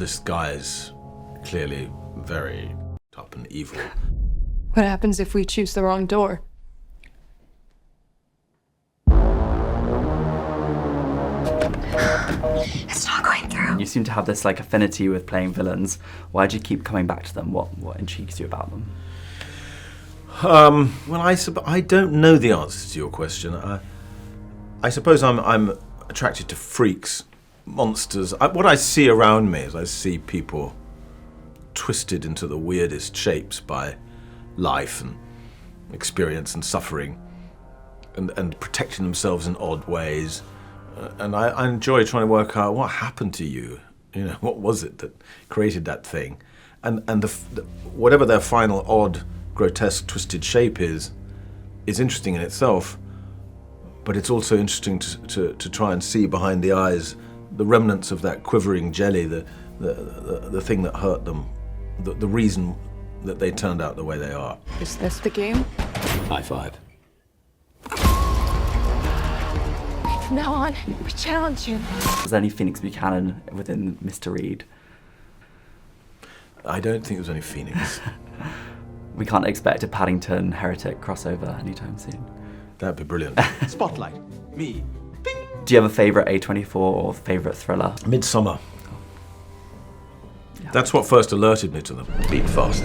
This guy's clearly very up and evil. What happens if we choose the wrong door? It's not going through. You seem to have this affinity with playing villains. Why do you keep coming back to them? What intrigues you about them? Well, I don't know the answer to your question. I suppose I'm attracted to freaks, monsters. What I see around me is I see people twisted into the weirdest shapes by life and experience and suffering, and protecting themselves in odd ways. And I enjoy trying to work out what happened to you. You know, what was it that created that thing? And whatever their final odd, grotesque, twisted shape is interesting in itself. But it's also interesting to try and see behind the eyes the remnants of that quivering jelly, the thing that hurt them, the reason that they turned out the way they are. Is this the game? High five. From now on, we challenge you. Is there any Phoenix Buchanan within Mr. Reed? I don't think there's any Phoenix. We can't expect a Paddington Heretic crossover anytime soon. That'd be brilliant. Spotlight. Me. Bing. Do you have a favourite A24 or favourite thriller? Midsommar. Yeah. That's what first alerted me to them. Beat fast.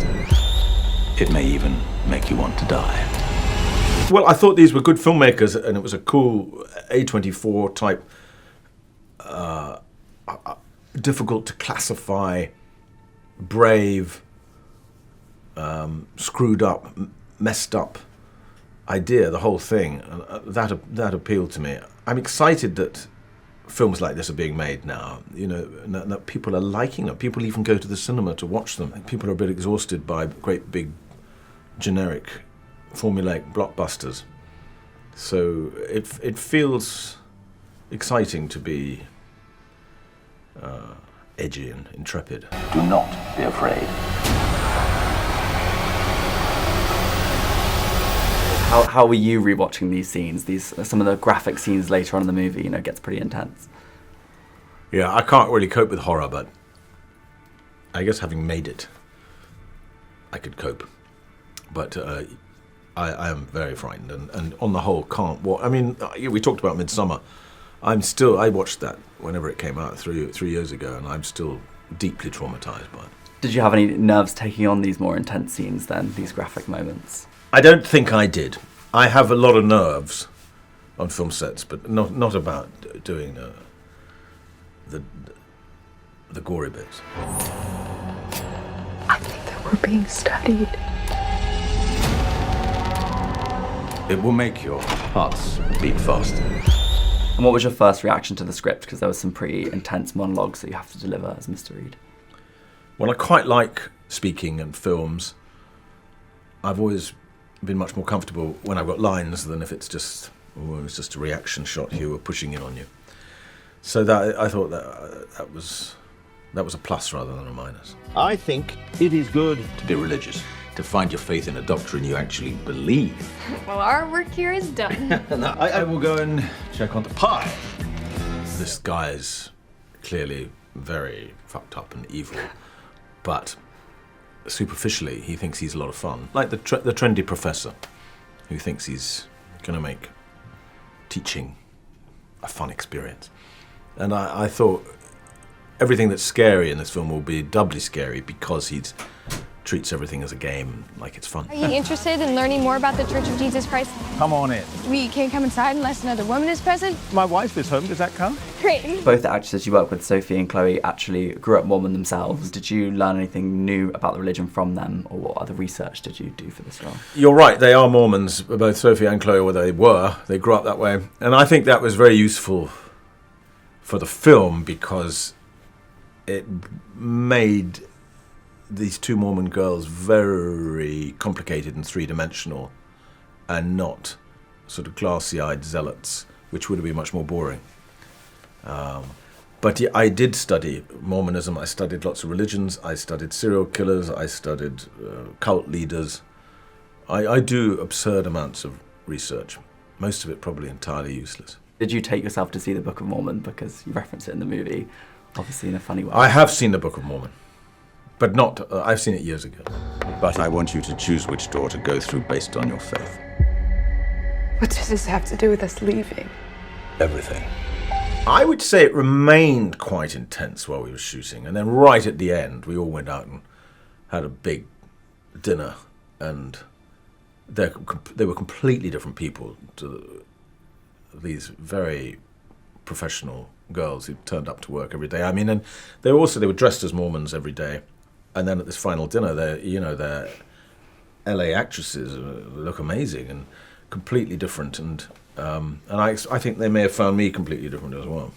It may even make you want to die. Well, I thought these were good filmmakers, and it was a cool A24 type, difficult to classify, brave, screwed up, messed up idea, the whole thing. That appealed to me. I'm excited that films like this are being made now, you know, that people are liking them. People even go to the cinema to watch them. People are a bit exhausted by great big generic formulaic blockbusters. So it feels exciting to be edgy and intrepid. Do not be afraid. How were you rewatching these scenes? Some of the graphic scenes later on in the movie, you know, gets pretty intense. Yeah, I can't really cope with horror, but I guess having made it, I could cope. But I am very frightened, and on the whole can't watch. I mean, we talked about Midsommar. I watched that whenever it came out three years ago, and I'm still deeply traumatized by it. Did you have any nerves taking on these more intense scenes then, these graphic moments? I don't think I did. I have a lot of nerves on film sets, but not about doing the gory bits. I think that we're being studied. It will make your hearts beat faster. And what was your first reaction to the script? Because there was some pretty intense monologues that you have to deliver as Mr. Reed. Well, I quite like speaking and films. I've always been much more comfortable when I've got lines than if it's just a reaction shot you were pushing in on you. So that I thought that was a plus rather than a minus. I think it is good to be religious, to find your faith in a doctrine you actually believe. Well, our work here is done. Now, I will go and check on the pie. This guy's clearly very fucked up and evil, but superficially he thinks he's a lot of fun. Like the trendy professor who thinks he's going to make teaching a fun experience. And I thought everything that's scary in this film will be doubly scary because he treats everything as a game, like it's fun. Are you interested in learning more about the Church of Jesus Christ? Come on in. We can't come inside unless another woman is present. My wife is home. Does that count? Great. Both the actresses you work with, Sophie and Chloe, actually grew up Mormon themselves. Did you learn anything new about the religion from them, or what other research did you do for this role? You're right, they are Mormons, both Sophie and Chloe, or they grew up that way. And I think that was very useful for the film because it made these two Mormon girls very complicated and three-dimensional and not sort of glassy-eyed zealots, which would have been much more boring. But yeah, I did study Mormonism. I studied lots of religions. I studied serial killers. I studied cult leaders. I do absurd amounts of research, most of it probably entirely useless. Did you take yourself to see the Book of Mormon because you reference it in the movie? Obviously in a funny way. I have seen the Book of Mormon, but not. I've seen it years ago. But I want you to choose which door to go through based on your faith. What does this have to do with us leaving? Everything. I would say it remained quite intense while we were shooting, and then right at the end, we all went out and had a big dinner, and they were completely different people to these very professional girls who turned up to work every day. I mean, and they were dressed as Mormons every day, and then at this final dinner, they're LA actresses look amazing and completely different, and I think they may have found me completely different as well.